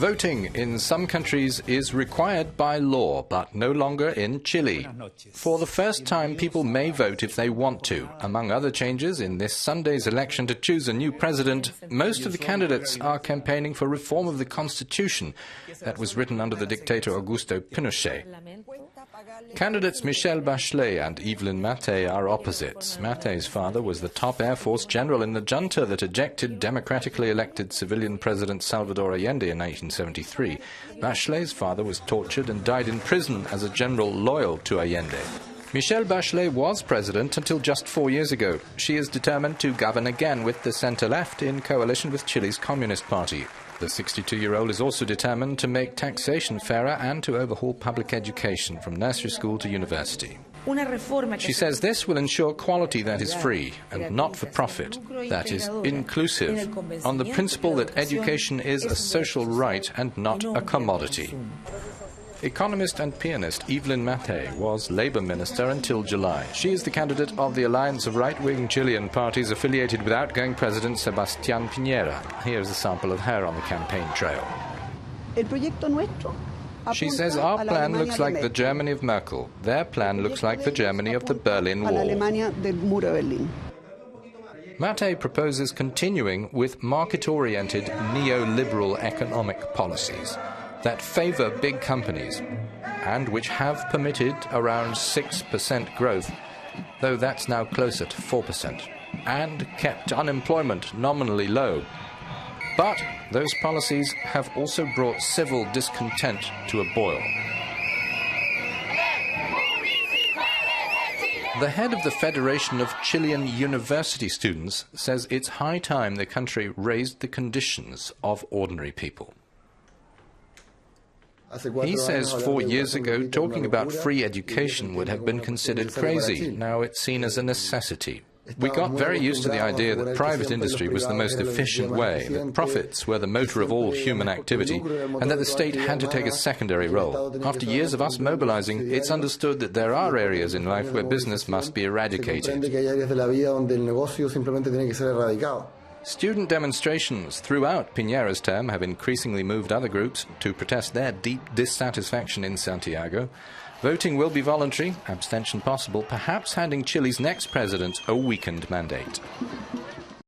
Voting in some countries is required by law, but no longer in Chile. For the first time, people may vote if they want to. Among other changes, in this Sunday's election to choose a new president, most of the candidates are campaigning for reform of the constitution that was written under the dictator Augusto Pinochet. Candidates Michelle Bachelet and Evelyn Matthei are opposites. Matthei's father was the top Air Force general in the junta that ejected democratically elected civilian President Salvador Allende in 1973. Bachelet's father was tortured and died in prison as a general loyal to Allende. Michelle Bachelet was president until just 4 years ago. She is determined to govern again with the centre-left in coalition with Chile's Communist Party. The 62-year-old is also determined to make taxation fairer and to overhaul public education from nursery school to university. She says this will ensure quality that is free and not for profit, that is inclusive, on the principle that education is a social right and not a commodity. Economist and pianist Evelyn Matthei was Labour Minister until July. She is the candidate of the alliance of right-wing Chilean parties affiliated with outgoing President Sebastián Piñera. Here's a sample of her on the campaign trail. She says our plan looks like the Germany of Merkel. Their plan looks like the Germany of the Berlin Wall. Matthei proposes continuing with market-oriented neoliberal economic policies that favour big companies and which have permitted around 6% growth, though that's now closer to 4%, and kept unemployment nominally low. But those policies have also brought civil discontent to a boil. The head of the Federation of Chilean University Students says it's high time the country raised the conditions of ordinary people. He says 4 years ago, talking about free education would have been considered crazy. Now it's seen as a necessity. We got very used to the idea that private industry was the most efficient way, that profits were the motor of all human activity, and that the state had to take a secondary role. After years of us mobilizing, it's understood that there are areas in life where business must be eradicated. Student demonstrations throughout Piñera's term have increasingly moved other groups to protest their deep dissatisfaction in Santiago. Voting will be voluntary, abstention possible, perhaps handing Chile's next president a weakened mandate.